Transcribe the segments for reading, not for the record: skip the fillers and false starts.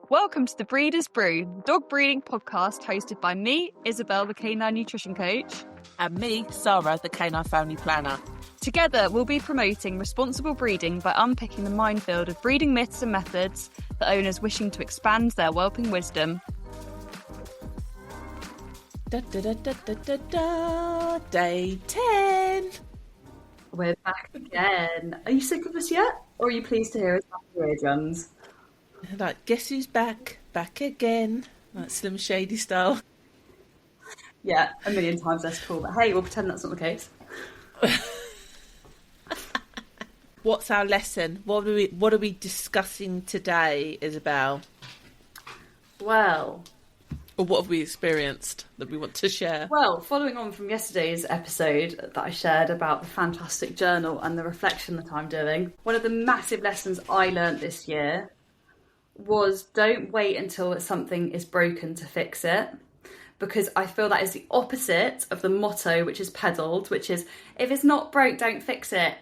Welcome to the Breeder's Brew, dog breeding podcast hosted by me, Isobel, the canine nutrition coach. And me, Sara, the canine family planner. Together, we'll be promoting responsible breeding by unpicking the minefield of breeding myths and methods for owners wishing to expand their whelping wisdom. Day 10. We're back again. Are you sick of us yet? Or are you pleased to hear us back in your eardrums? Like, guess who's back? Back again. Like Slim Shady style. Yeah, a million times less cool. But hey, we'll pretend that's not the case. What's our lesson? What are we discussing today, Isabel? Well... Or what have we experienced that we want to share? Well, following on from yesterday's episode that I shared about the fantastic journal and the reflection that I'm doing, one of the massive lessons I learnt this year was don't wait until something is broken to fix it. Because I feel that is the opposite of the motto which is peddled, which is, if it's not broke, don't fix it.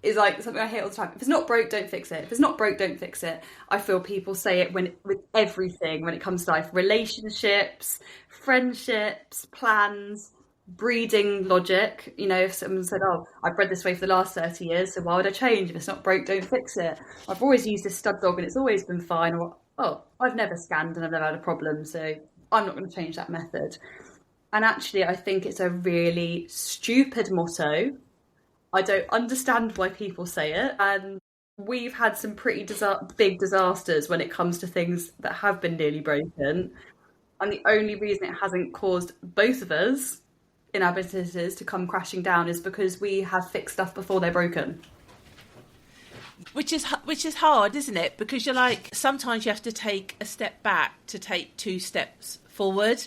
Is like something I hear all the time. If it's not broke, don't fix it. If it's not broke, don't fix it. I feel people say it with everything when it comes to life. Relationships, friendships, plans, breeding logic. You know, if someone said, oh, I've bred this way for the last 30 years, so why would I change? If it's not broke, don't fix it. I've always used this stud dog and it's always been fine. Or, oh, I've never scanned and I've never had a problem, so I'm not going to change that method. And actually, I think it's a really stupid motto. I don't understand why people say it, and we've had some pretty big disasters when it comes to things that have been nearly broken, and the only reason it hasn't caused both of us in our businesses to come crashing down is because we have fixed stuff before they're broken. Which is hard, isn't it? Because you're like, sometimes you have to take a step back to take 2 steps forward.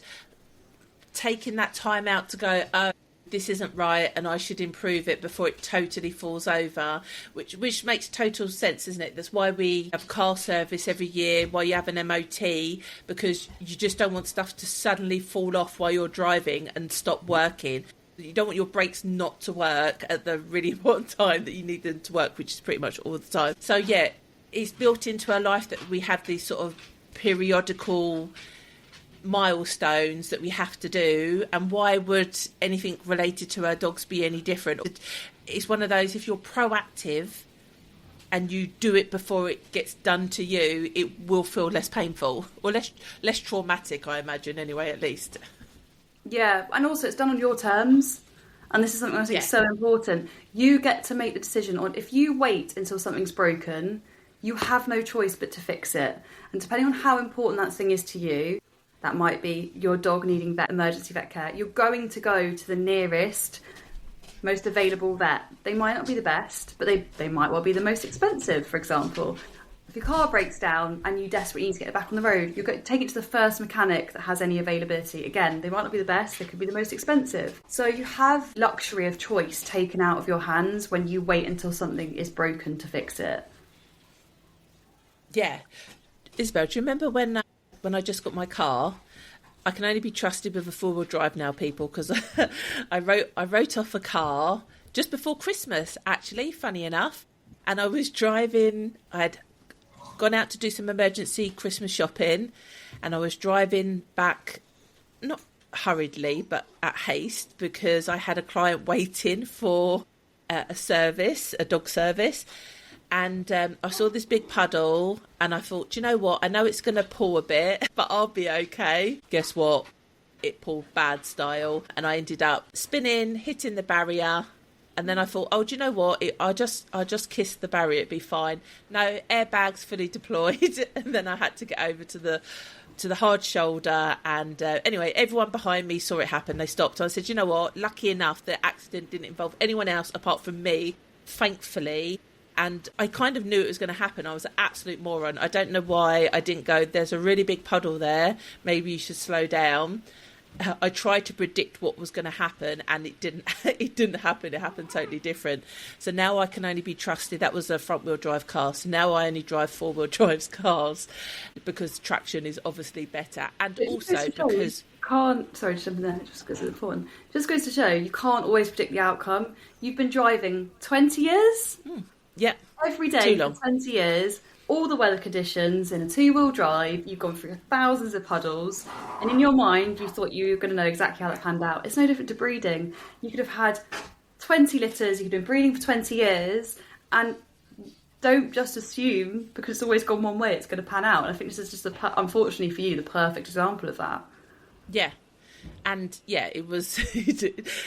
Taking that time out to go, oh, this isn't right and I should improve it before it totally falls over, which makes total sense, isn't it? That's why we have car service every year, why you have an MOT, because you just don't want stuff to suddenly fall off while you're driving and stop working. You don't want your brakes not to work at the really important time that you need them to work, which is pretty much all the time. So yeah, it's built into our life that we have these sort of periodical milestones that we have to do, and why would anything related to our dogs be any different? It's one of those, if you're proactive and you do it before it gets done to you, it will feel less painful or less traumatic, I imagine, anyway, at least. Yeah, and also it's done on your terms, and this is something I think is so important. You get to make the decision on, if you wait until something's broken, you have no choice but to fix it. And depending on how important that thing is to you, that might be your dog needing emergency vet care, you're going to go to the nearest, most available vet. They might not be the best, but they might well be the most expensive, for example. If your car breaks down and you desperately need to get it back on the road, you take it to the first mechanic that has any availability. Again, they might not be the best, they could be the most expensive. So you have luxury of choice taken out of your hands when you wait until something is broken to fix it. Yeah. Isabel, do you remember when I just got my car? I can only be trusted with a 4-wheel drive now, people, because I wrote off a car just before Christmas, actually, funny enough. And I was driving, I had gone out to do some emergency Christmas shopping, and I was driving back, not hurriedly, but at haste, because I had a client waiting for a dog service. And I saw this big puddle and I thought, do you know what? I know it's going to pull a bit, but I'll be okay. Guess what? It pulled bad style and I ended up spinning, hitting the barrier. And then I thought, oh, do you know what? I'll just kiss the barrier, it'd be fine. No, airbags fully deployed. And then I had to get over to the hard shoulder. And anyway, everyone behind me saw it happen. They stopped. I said, you know what? Lucky enough, the accident didn't involve anyone else apart from me, thankfully. And I kind of knew it was going to happen. I was an absolute moron. I don't know why I didn't go, there's a really big puddle there. Maybe you should slow down. I tried to predict what was going to happen and it didn't happen. It happened totally different. So now I can only be trusted. That was a front wheel drive car. So now I only drive 4-wheel drive cars because traction is obviously better. And also because... Sorry to jump in there, just because it's important. Just goes to show you can't always predict the outcome. You've been driving 20 years? Yeah. Every day for 20 years. all the weather conditions in a 2-wheel drive. You've gone through thousands of puddles, and in your mind, you thought you were going to know exactly how that panned out. It's no different to breeding. You could have had 20 litters, you could have been breeding for 20 years, and don't just assume because it's always gone one way, it's going to pan out. And I think this is just, unfortunately for you, the perfect example of that. Yeah. And yeah, it was.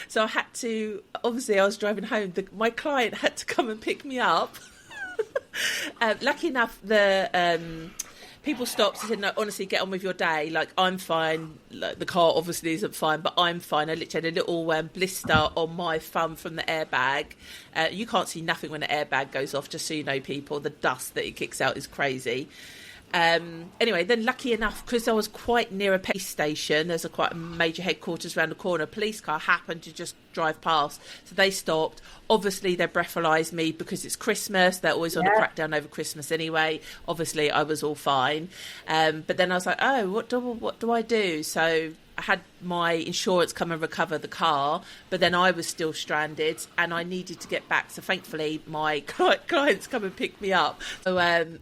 So I had to. Obviously, I was driving home. My client had to come and pick me up. Lucky enough, the people stopped and said, "No, honestly, get on with your day. Like, I'm fine. Like, the car obviously isn't fine, but I'm fine." I literally had a little blister on my thumb from the airbag. You can't see nothing when the airbag goes off. Just so you know, people, the dust that it kicks out is crazy. Anyway, then lucky enough, because I was quite near a police station, there's quite a major headquarters around the corner, a police car happened to just drive past, so they stopped. Obviously they breathalyzed me because it's Christmas, they're always on a crackdown over Christmas anyway. Obviously I was all fine, but then I was like, oh, what do I do? So I had my insurance come and recover the car, but then I was still stranded and I needed to get back. So thankfully my clients come and pick me up. So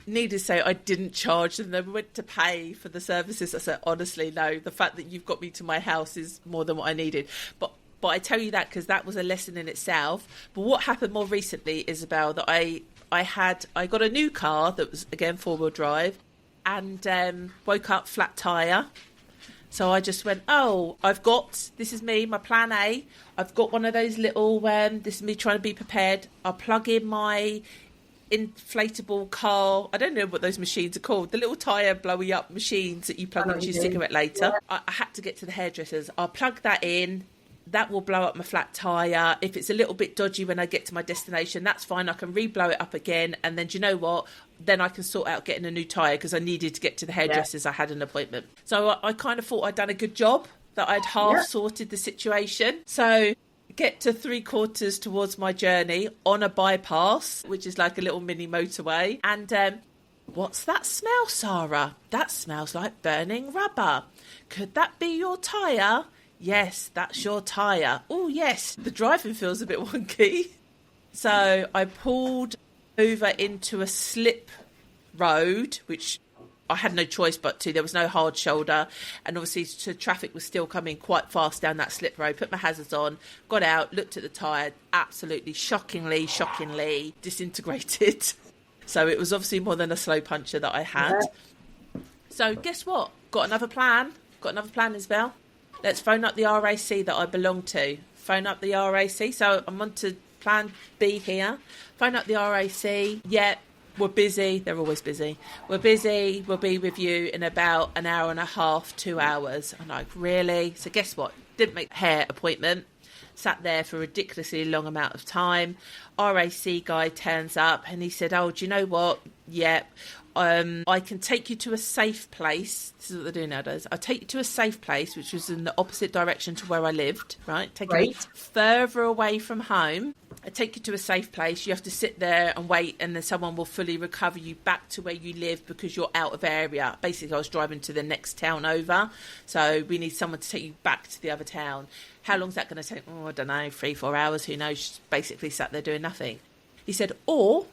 needless to say, I didn't charge them. They went to pay for the services. I said, honestly, no, the fact that you've got me to my house is more than what I needed. But I tell you that because that was a lesson in itself. But what happened more recently, Isobel, that I got a new car that was, again, 4-wheel drive, and woke up flat tyre. So I just went, this is me, my plan A. I've got one of those little, this is me trying to be prepared. I'll plug in my inflatable car. I don't know what those machines are called. The little tyre blowy up machines that you plug into your cigarette lighter. Yeah. I had to get to the hairdressers. I'll plug that in. That will blow up my flat tyre. If it's a little bit dodgy when I get to my destination, that's fine. I can re-blow it up again. And then, do you know what? Then I can sort out getting a new tyre because I needed to get to the hairdressers. I had an appointment. So I kind of thought I'd done a good job, that I'd half sorted the situation. So get to 3/4 towards my journey on a bypass, which is like a little mini motorway. And what's that smell, Sara? That smells like burning rubber. Could that be your tyre? Yes, that's your tyre. Oh, yes, the driving feels a bit wonky. So I pulled over into a slip road, which I had no choice but to. There was no hard shoulder. And obviously the traffic was still coming quite fast down that slip road. Put my hazards on, got out, looked at the tyre, absolutely shockingly disintegrated. So it was obviously more than a slow puncher that I had. Yeah. So guess what? Got another plan, Isabel. Let's phone up the RAC that I belong to. Phone up the RAC. So I'm on to plan B here. Phone up the RAC. Yeah, we're busy. They're always busy. We're busy. We'll be with you in about an hour and a half, 2 hours. I'm like, really? So guess what? Didn't make a hair appointment. Sat there for a ridiculously long amount of time. RAC guy turns up and he said, oh, do you know what? Yeah. I can take you to a safe place. This is what they do nowadays. I'll take you to a safe place, which was in the opposite direction to where I lived, right? Take you further away from home. I take you to a safe place. You have to sit there and wait, and then someone will fully recover you back to where you live because you're out of area. Basically, I was driving to the next town over, so we need someone to take you back to the other town. How long's that going to take? Oh, I don't know, 3-4 hours. Who knows? Just basically sat there doing nothing. He said, or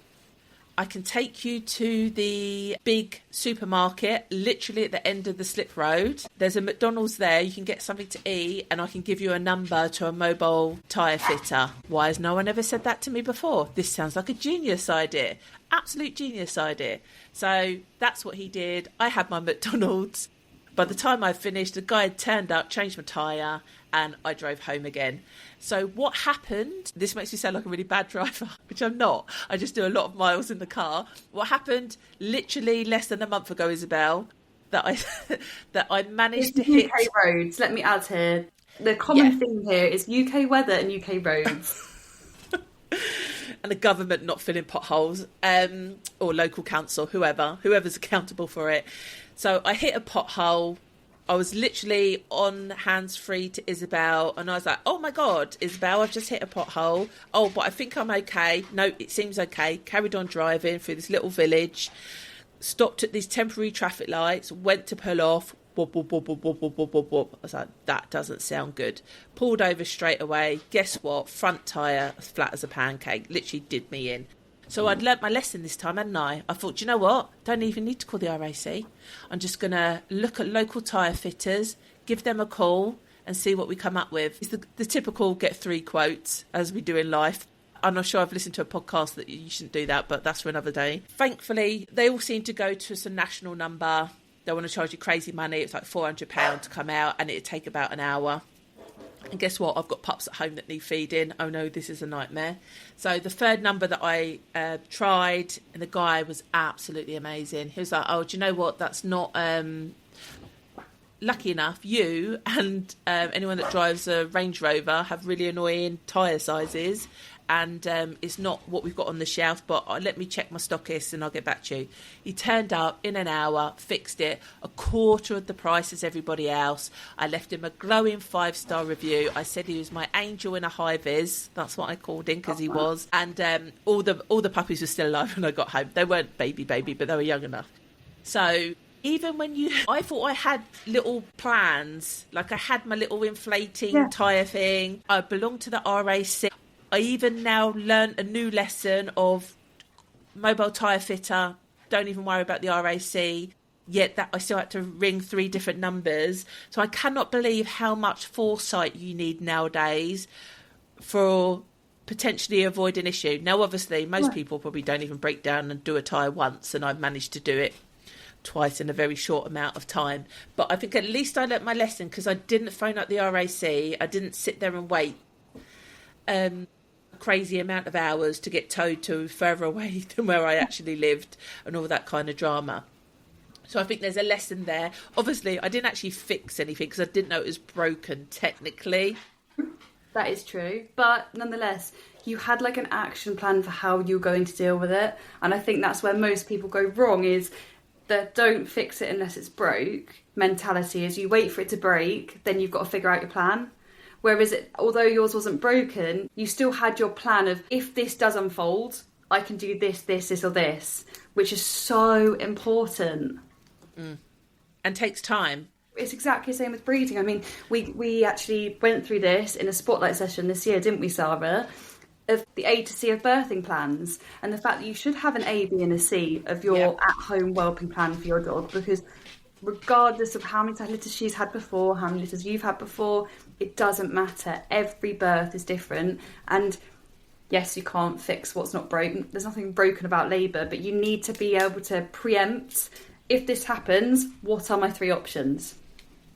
I can take you to the big supermarket, literally at the end of the slip road. There's a McDonald's there. You can get something to eat, and I can give you a number to a mobile tyre fitter. Why has no one ever said that to me before? This sounds like a genius idea. Absolute genius idea. So that's what he did. I had my McDonald's. By the time I finished, the guy had turned up, changed my tyre, and I drove home again. So what happened, this makes me sound like a really bad driver, which I'm not. I just do a lot of miles in the car. What happened literally less than a month ago, Isobel, that I managed to hit UK roads. Let me add here. The common theme here is UK weather and UK roads. And the government not filling potholes, or local council, whoever's accountable for it. So I hit a pothole. I was literally on hands-free to Isobel, and I was like, oh my God, Isobel, I've just hit a pothole. Oh, but I think I'm okay. No, it seems okay. Carried on driving through this little village, stopped at these temporary traffic lights, went to pull off. Whoop, whoop, whoop, whoop, whoop, whoop, whoop, whoop. I was like, that doesn't sound good. Pulled over straight away. Guess what? Front tyre as flat as a pancake. Literally did me in. So I'd learnt my lesson this time, hadn't I? I thought, do you know what? Don't even need to call the RAC. I'm just going to look at local tyre fitters, give them a call and see what we come up with. It's the typical get 3 quotes, as we do in life. I'm not sure I've listened to a podcast that you shouldn't do that, but that's for another day. Thankfully, they all seem to go to some national number. They want to charge you crazy money. It's like £400 to come out, and it'd take about an hour. And guess what? I've got pups at home that need feeding. Oh no, this is a nightmare. So the third number that I tried, and the guy was absolutely amazing. He was like, oh, do you know what? That's not... lucky enough, you and anyone that drives a Range Rover have really annoying tyre sizes, and it's not what we've got on the shelf, but let me check my stockist and I'll get back to you. He turned up in an hour, fixed it, a quarter of the price as everybody else. I left him a glowing 5-star review. I said he was my angel in a high vis. That's what I called him, because he was. And all the puppies were still alive when I got home. They weren't baby, but they were young enough. So... even when I thought I had little plans, like I had my little inflating tyre thing. I belonged to the RAC. I even now learnt a new lesson of mobile tyre fitter. Don't even worry about the RAC. Yet that I still had to ring 3 different numbers. So I cannot believe how much foresight you need nowadays for potentially avoid an issue. Now, obviously, most people probably don't even break down and do a tyre once, and I've managed to do it twice in a very short amount of time. But I think at least I learnt my lesson, because I didn't phone up the RAC. I didn't sit there and wait a crazy amount of hours to get towed to further away than where I actually lived, and all that kind of drama. So I think there's a lesson there. Obviously, I didn't actually fix anything because I didn't know it was broken technically. That is true. But nonetheless, you had like an action plan for how you're going to deal with it. And I think that's where most people go wrong, is the don't fix it unless it's broke mentality. Is you wait for it to break, then you've got to figure out your plan. Whereas although yours wasn't broken, you still had your plan of, if this does unfold, I can do this, this, this or this, which is so important. And takes time. It's exactly the same with breeding. I mean, we actually went through this in a spotlight session this year, didn't we, Sara? Of the A to C of birthing plans, and the fact that you should have an A, B and a C of your at-home whelping plan for your dog, because regardless of how many litters she's had before, how many litters you've had before, it doesn't matter. Every birth is different, and yes, you can't fix what's not broken. There's nothing broken about labour, but you need to be able to preempt, if this happens, what are my 3 options?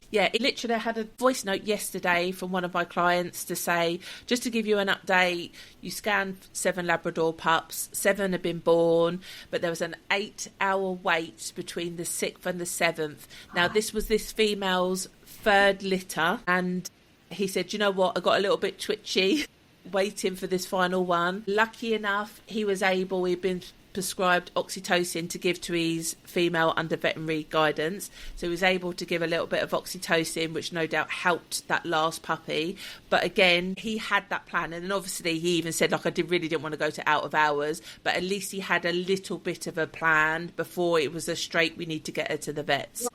Yeah, it literally had a voice note yesterday from one of my clients to say, just to give you an update, you scanned 7 Labrador pups, 7 have been born, but there was an 8-hour wait between the 6th and the 7th. Now, this was this female's 3rd litter, and he said, you know what, I got a little bit twitchy waiting for this final one. Lucky enough, he'd been prescribed oxytocin to give to his female under veterinary guidance, so he was able to give a little bit of oxytocin, which no doubt helped that last puppy. But again, he had that plan, and then obviously he even said, like, I really didn't want to go to out of hours, but at least he had a little bit of a plan before it was a straight, we need to get her to the vets.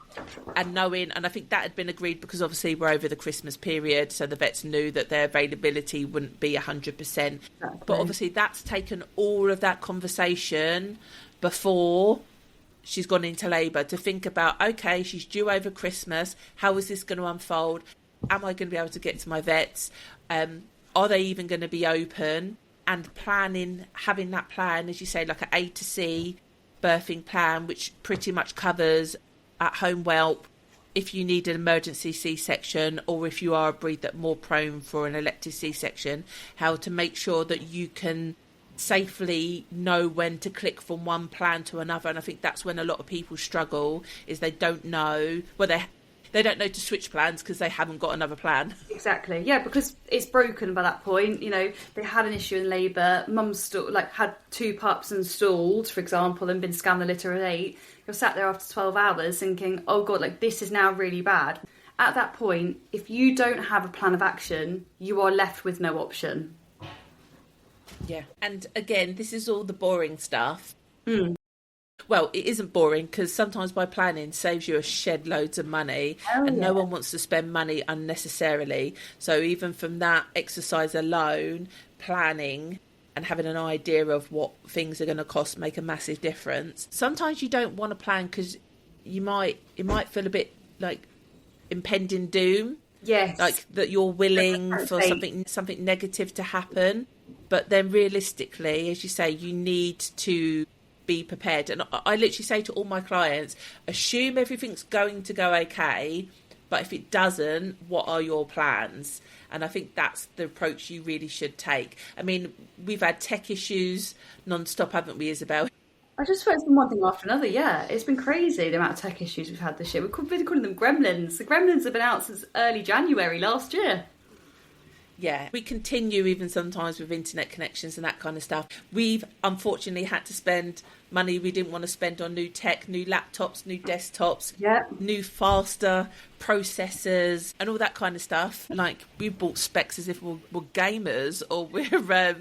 And I think that had been agreed because obviously we're over the Christmas period, so the vets knew that their availability wouldn't be 100%. Exactly. But obviously that's taken all of that conversation before she's gone into labour to think about, okay, she's due over Christmas, how is this going to unfold? Am I going to be able to get to my vets? Are they even going to be open? And having that plan, as you say, like an A to C birthing plan, which pretty much covers at-home whelp, if you need an emergency C-section, or if you are a breed that's more prone for an elective C-section, how to make sure that you can safely know when to click from one plan to another. And I think that's when a lot of people struggle, is they don't know, they don't know to switch plans because they haven't got another plan. Exactly, yeah, because it's broken by that point. You know, they had an issue in labour, mum's had 2 pups and stalled, for example, and been scanned the litter at 8. You're sat there after 12 hours thinking, oh God, like this is now really bad. At that point, if you don't have a plan of action, you are left with no option. Yeah, and again, this is all the boring stuff. Well, it isn't boring because sometimes by planning saves you a shed loads of money, and no one wants to spend money unnecessarily. So even from that exercise alone, planning and having an idea of what things are going to cost make a massive difference. Sometimes you don't want to plan because it might feel a bit like impending doom. Yes. Like that you're willing for something negative to happen. But then realistically, as you say, you need to be prepared. And I literally say to all my clients, assume everything's going to go okay, but if it doesn't, what are your plans? And I think that's the approach you really should take. I mean, we've had tech issues non-stop, haven't we, Isobel? I just swear it's been one thing after another, yeah. It's been crazy, the amount of tech issues we've had this year. We've been calling them gremlins. The gremlins have been out since early January last year. Yeah, we continue even sometimes with internet connections and that kind of stuff. We've unfortunately had to spend money we didn't want to spend on new tech, new laptops, new desktops, new faster processors and all that kind of stuff. Like, we bought specs as if we're gamers, or we're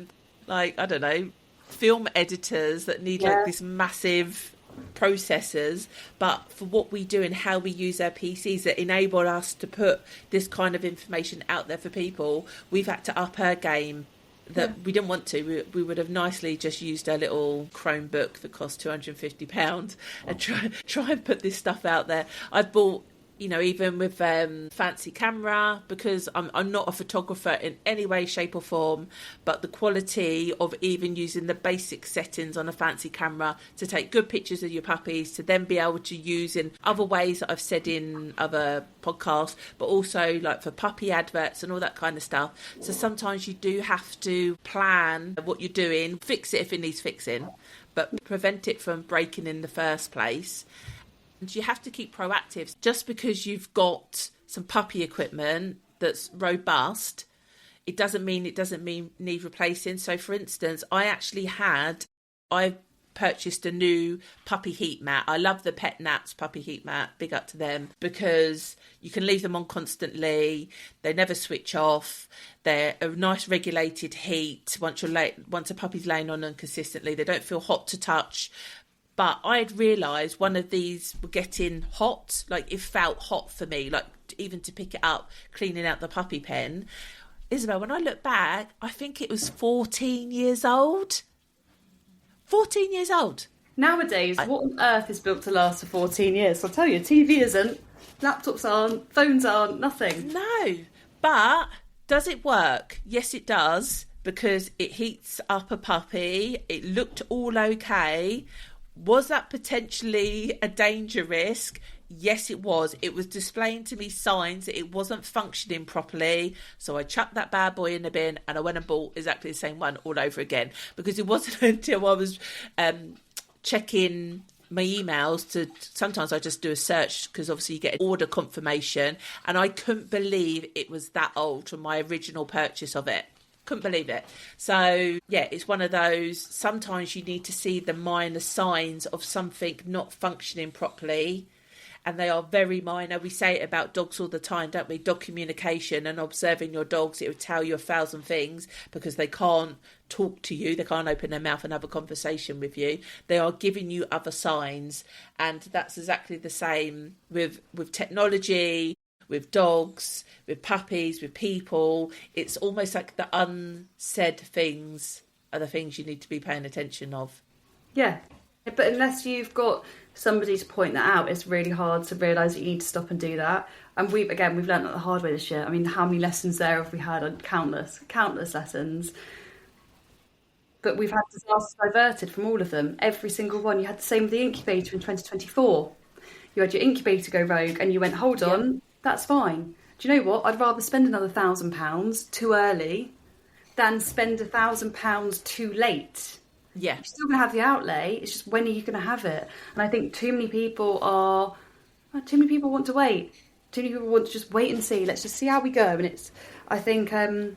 like, I don't know, film editors that need like this massive processors, but for what we do and how we use our PCs that enable us to put this kind of information out there for people, we've had to up our game. That we didn't want to. We would have nicely just used our little Chromebook that cost £250 and try and put this stuff out there. I've bought, you know, even with fancy camera, because I'm not a photographer in any way, shape or form, but the quality of even using the basic settings on a fancy camera to take good pictures of your puppies, to then be able to use in other ways that I've said in other podcasts, but also like for puppy adverts and all that kind of stuff. So sometimes you do have to plan what you're doing, fix it if it needs fixing, but prevent it from breaking in the first place. You have to keep proactive. Just because you've got some puppy equipment that's robust, it doesn't mean need replacing. So for instance, I purchased a new puppy heat mat. I love the Pet Nats puppy heat mat, big up to them, because you can leave them on constantly, they never switch off, they're a nice regulated heat once a puppy's laying on them consistently, they don't feel hot to touch. But I had realised one of these were getting hot, like it felt hot for me, like even to pick it up, cleaning out the puppy pen. Isobel, when I look back, I think it was 14 years old. 14 years old. Nowadays, what on earth is built to last for 14 years? I'll tell you, TV isn't, laptops aren't, phones aren't, nothing. No, but does it work? Yes, it does, because it heats up a puppy. It looked all okay. Was that potentially a danger risk? Yes, it was. It was displaying to me signs that it wasn't functioning properly. So I chucked that bad boy in the bin and I went and bought exactly the same one all over again. Because it wasn't until I was checking my emails sometimes I just do a search, because obviously you get an order confirmation, and I couldn't believe it was that old from my original purchase of it. Couldn't believe it. So yeah, it's one of those, sometimes you need to see the minor signs of something not functioning properly, and they are very minor. We say it about dogs all the time, don't we? Dog communication and observing your dogs, it would tell you 1,000 things, because they can't talk to you, they can't open their mouth and have a conversation with you. They are giving you other signs, and that's exactly the same with technology, with dogs, with puppies, with people. It's almost like the unsaid things are the things you need to be paying attention of. Yeah, but unless you've got somebody to point that out, it's really hard to realise that you need to stop and do that. And we've learned that the hard way this year. I mean, how many lessons there have we had? On countless lessons. But we've had disasters diverted from all of them. Every single one. You had the same with the incubator in 2024. You had your incubator go rogue and you went, hold on, that's fine. Do you know what? I'd rather spend another £1,000 too early than spend £1,000 too late. Yeah. You're still going to have the outlay. It's just, when are you going to have it? And I think too many people want to wait. Too many people want to just wait and see. Let's just see how we go. And it's, I think, Well,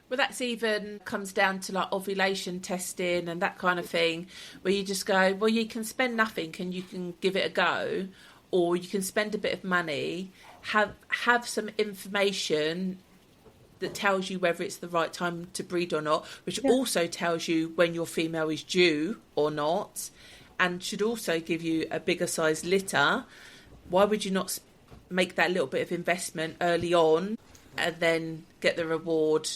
that's even comes down to like ovulation testing and that kind of thing, where you just go, well, you can spend nothing and you can give it a go, or you can spend a bit of money, have some information that tells you whether it's the right time to breed or not, which also tells you when your female is due or not, and should also give you a bigger size litter. Why would you not make that little bit of investment early on and then get the reward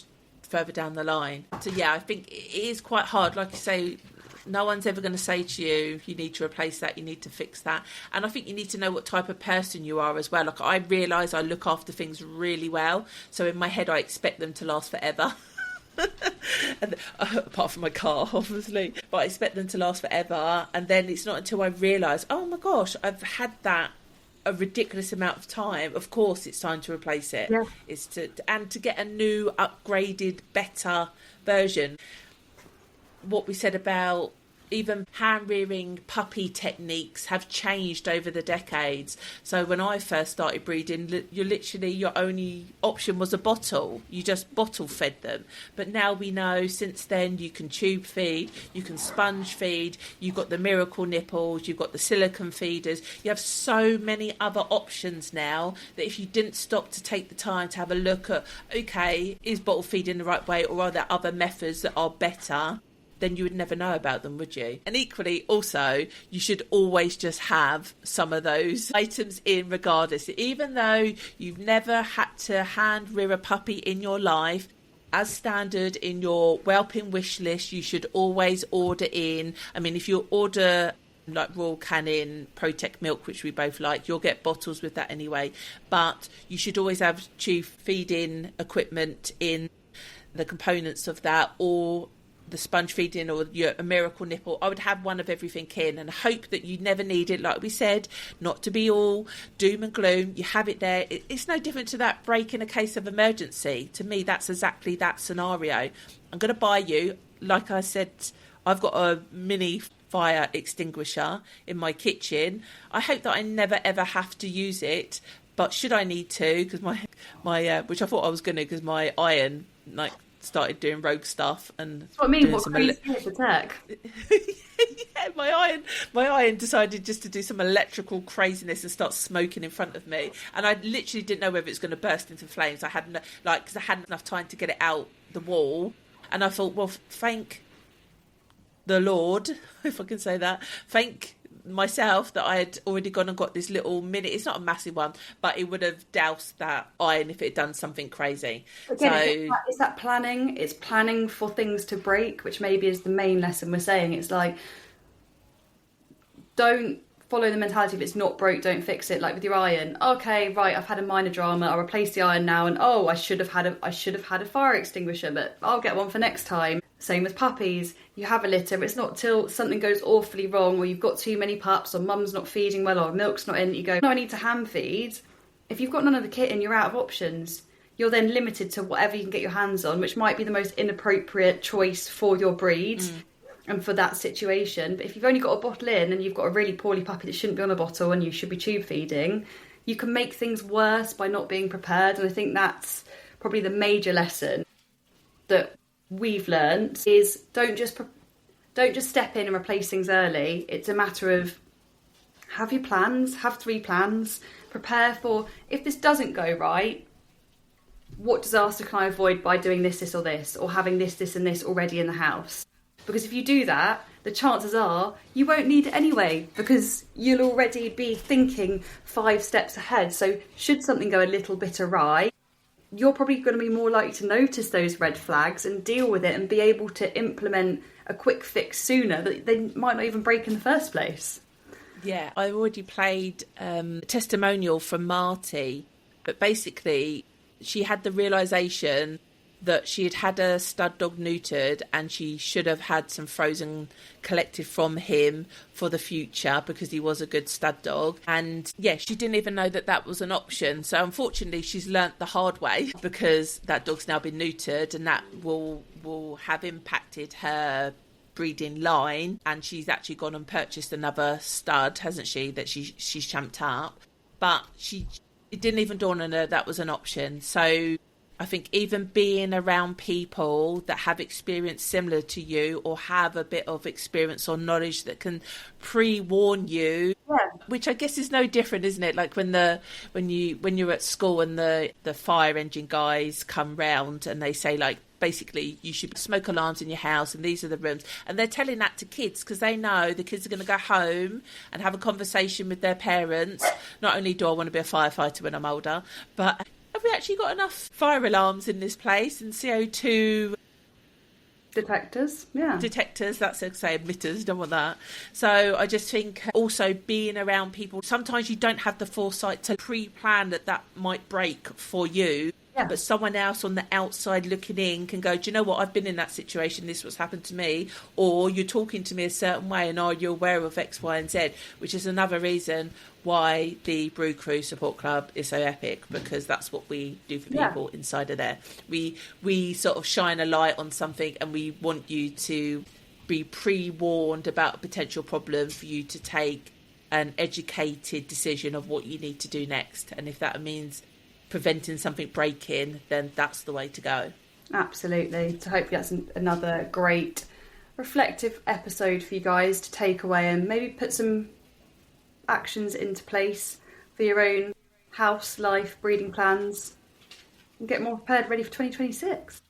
further down the line. So yeah, I think it is quite hard. Like you say, no one's ever going to say to you, you need to replace that, you need to fix that. And I think you need to know what type of person you are as well. Like, I realise I look after things really well. So in my head, I expect them to last forever. And, apart from my car, obviously. But I expect them to last forever. And then it's not until I realise, oh my gosh, I've had that a ridiculous amount of time. Of course, it's time to replace it. Yeah. It's to get a new, upgraded, better version. What we said about even hand-rearing puppy techniques have changed over the decades. So when I first started breeding, your only option was a bottle. You just bottle fed them. But now we know, since then, you can tube feed, you can sponge feed, you've got the miracle nipples, you've got the silicone feeders. You have so many other options now that if you didn't stop to take the time to have a look at, okay, is bottle feeding the right way, or are there other methods that are better, then you would never know about them, would you? And equally, also, you should always just have some of those items in regardless. Even though you've never had to hand rear a puppy in your life, as standard in your whelping wish list, you should always order in. I mean, if you order like Royal Canin Protect milk, which we both like, you'll get bottles with that anyway. But you should always have tube feeding equipment in the components of that, or the sponge feeding, or a miracle nipple. I would have one of everything in, and hope that you never need it. Like we said, not to be all doom and gloom. You have it there. It's no different to that break in a case of emergency. To me, that's exactly that scenario. I'm going to buy you, like I said, I've got a mini fire extinguisher in my kitchen. I hope that I never ever have to use it, but should I need to, because my which I thought I was going to, because my iron started doing rogue stuff. And that's what I mean. What crazy is the tech? Yeah, my iron decided just to do some electrical craziness and start smoking in front of me, and I literally didn't know whether it was going to burst into flames. I hadn't because I hadn't enough time to get it out the wall, and I thought, well, thank the Lord, if I can say that, thank myself that I had already gone and got this little mini. It's not a massive one, but it would have doused that iron if it had done something crazy. Again, so it's that planning. It's planning for things to break, which maybe is the main lesson we're saying. It's like, don't follow the mentality of it's not broke, don't fix it. Like with your iron, okay, right, I've had a minor drama, I'll replace the iron now, and I should have had a fire extinguisher, but I'll get one for next time. Same with puppies. You have a litter, but it's not till something goes awfully wrong, or you've got too many pups, or mum's not feeding well, or milk's not in, that you go, no, I need to hand feed. If you've got none of the kit and you're out of options, you're then limited to whatever you can get your hands on, which might be the most inappropriate choice for your breed and for that situation. But if you've only got a bottle in and you've got a really poorly puppy that shouldn't be on a bottle and you should be tube feeding, you can make things worse by not being prepared. And I think that's probably the major lesson that we've learned is don't just step in and replace things early. It's a matter of have your plans, have 3 plans, prepare for if this doesn't go right, what disaster can I avoid by doing this or this, or having this and this already in the house. Because if you do that, the chances are you won't need it anyway, because you'll already be thinking 5 steps ahead. So should something go a little bit awry, you're probably going to be more likely to notice those red flags and deal with it and be able to implement a quick fix sooner that they might not even break in the first place. Yeah, I already played a testimonial from Marty, but basically she had the realisation that she had a stud dog neutered and she should have had some frozen collected from him for the future because he was a good stud dog. And yeah, she didn't even know that that was an option. So unfortunately she's learnt the hard way because that dog's now been neutered, and that will have impacted her breeding line. And she's actually gone and purchased another stud, hasn't she, that she's champed up. But it didn't even dawn on her that was an option. So I think even being around people that have experience similar to you, or have a bit of experience or knowledge that can pre-warn you, which I guess is no different, isn't it? Like when you're at school and the fire engine guys come round and they say, like, basically you should smoke alarms in your house and these are the rooms, and they're telling that to kids because they know the kids are going to go home and have a conversation with their parents. Not only do I want to be a firefighter when I'm older, but actually got enough fire alarms in this place and CO2 detectors, yeah. Detectors, that's to say emitters, don't want that. So I just think also being around people, sometimes you don't have the foresight to pre-plan that might break for you. Yeah. But someone else on the outside looking in can go, do you know what, I've been in that situation, this is what's happened to me, or you're talking to me a certain way and are you aware of X, Y and Z, which is another reason why the Brew Crew Support Club is so epic, because that's what we do for people inside of there. We sort of shine a light on something and we want you to be pre-warned about a potential problem for you to take an educated decision of what you need to do next. And if that means preventing something breaking, then that's the way to go. Absolutely. So hopefully that's another great reflective episode for you guys to take away and maybe put some actions into place for your own house, life, breeding plans and get more prepared, ready for 2026.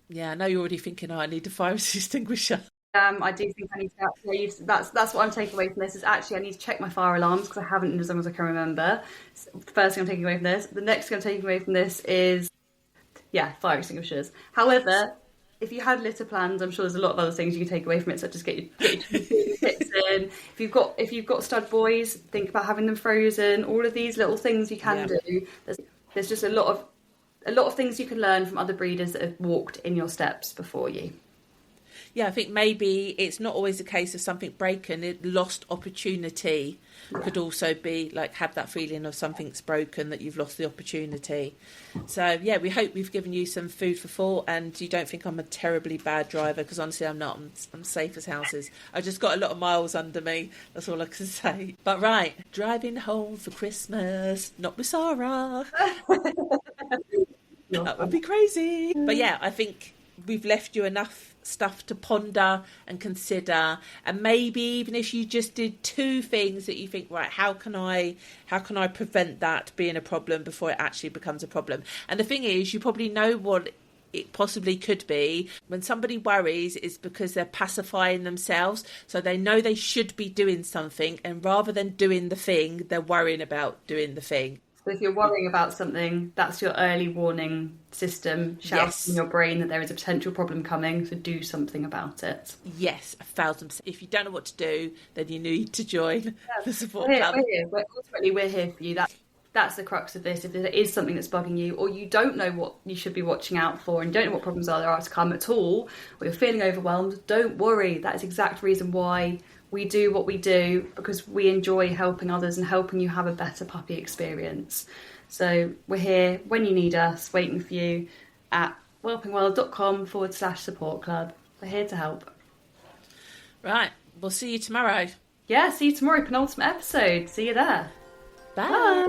Yeah, I know you're already thinking, I need a fire extinguisher. I do think I need to actually that's what I'm taking away from this is actually I need to check my fire alarms because I haven't in as long as I can remember. The first thing I'm taking away from this. The next thing I'm taking away from this is fire extinguishers. However, if you had litter plans, I'm sure there's a lot of other things you can take away from it, such as get your tips in. If you've got stud boys, think about having them frozen. All of these little things you can do. There's just a lot of things you can learn from other breeders that have walked in your steps before you. Yeah, I think maybe it's not always a case of something breaking. It lost opportunity could also be like have that feeling of something's broken, that you've lost the opportunity. So yeah, we hope we've given you some food for thought, and you don't think I'm a terribly bad driver, because honestly I'm not. I'm safe as houses. I just got a lot of miles under me. That's all I can say. But right, driving home for Christmas, not with Sara. That would be crazy. But yeah, I think we've left you enough stuff to ponder and consider, and maybe even if you just did 2 things that you think, right, how can I prevent that being a problem before it actually becomes a problem. And the thing is, you probably know what it possibly could be. When somebody worries, it's because they're pacifying themselves, so they know they should be doing something, and rather than doing the thing, they're worrying about doing the thing. So if you're worrying about something, that's your early warning system shouting in your brain that there is a potential problem coming, so do something about it. Yes, 1,000%. If you don't know what to do, then you need to join the support club. We're here for you. That's the crux of this. If there is something that's bugging you, or you don't know what you should be watching out for, and you don't know what problems there are to come at all, or you're feeling overwhelmed, don't worry. That is the exact reason why we do what we do, because we enjoy helping others and helping you have a better puppy experience. So we're here when you need us, waiting for you at whelpingworld.com/support club. We're here to help. Right, we'll see you tomorrow. Yeah, see you tomorrow, penultimate episode. See you there. Bye.